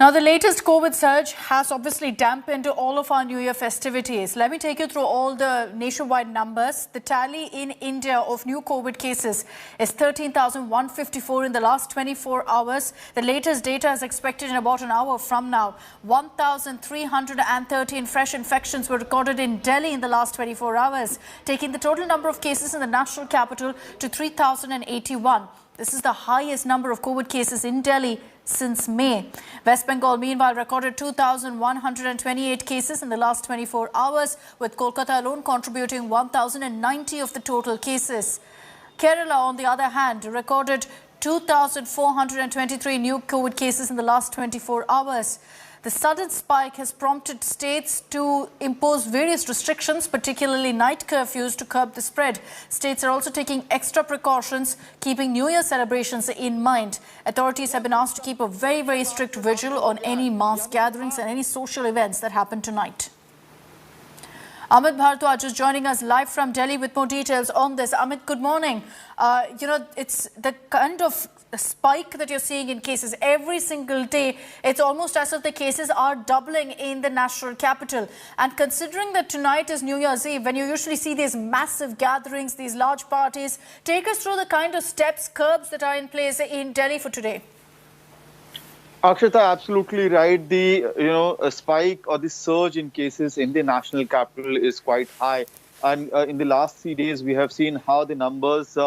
Now, the latest COVID surge has obviously dampened all of our New Year festivities. Let me take you through all the nationwide numbers. The tally in India of new COVID cases is 13,154 in the last 24 hours. The latest data is expected in about an hour from now. 1,313 fresh infections were recorded in Delhi in the last 24 hours, taking the total number of cases in the national capital to 3,081. This is the highest number of COVID cases in Delhi since May. West Bengal, meanwhile, recorded 2,128 cases in the last 24 hours, with Kolkata alone contributing 1,090 of the total cases. Kerala, on the other hand, recorded 2,423 new COVID cases in the last 24 hours. The sudden spike has prompted states to impose various restrictions, particularly night curfews, to curb the spread. States are also taking extra precautions, keeping New Year celebrations in mind. Authorities have been asked to keep a very strict vigil on any mass gatherings and any social events that happen tonight. Amit Bharadwaj is joining us live from Delhi with more details on this. Amit, good morning. It's the kind of spike that you're seeing in cases every single day. It's almost as if the cases are doubling in the national capital. And considering that tonight is New Year's Eve, when you usually see these massive gatherings, these large parties, take us through the kind of steps, curbs that are in place in Delhi for today. Akshata, absolutely right. The a spike or the surge in cases in the national capital is quite high, and in the last 3 days we have seen how the numbers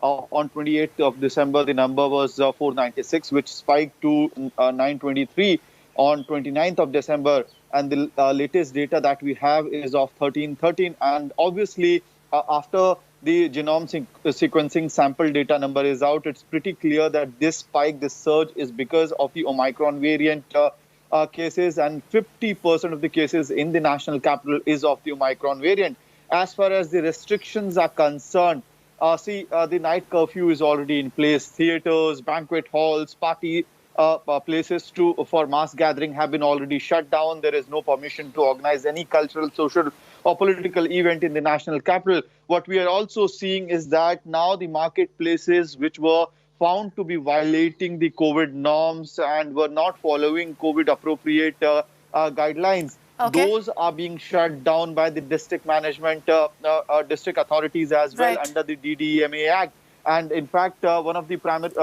on 28th of December the number was 496, which spiked to 923 on 29th of December, and the latest data that we have is of 1313. And obviously, after the genome sequencing sample data number is out, it's pretty clear that this spike, this surge, is because of the Omicron variant cases, and 50% of the cases in the national capital is of the Omicron variant. As far as the restrictions are concerned, the night curfew is already in place. Theaters, banquet halls, party places for mass gathering have been already shut down. There is no permission to organize any cultural, social or political event in the national capital. What we are also seeing is that now the marketplaces which were found to be violating the COVID norms and were not following COVID appropriate guidelines, those are being shut down by the district management, district authorities as well, under the DDMA Act. And in fact, one of the primary,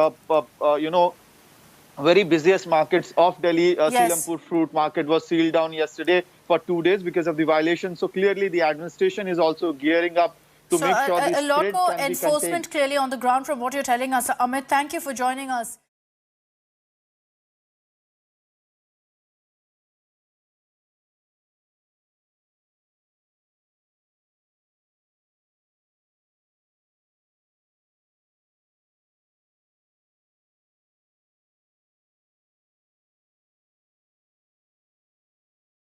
very busiest markets of Delhi, Selampur Fruit Market, was sealed down yesterday for 2 days because of the violation. So clearly the administration is also gearing up to make sure a lot more enforcement clearly on the ground from what you're telling us. Amit, thank you for joining us.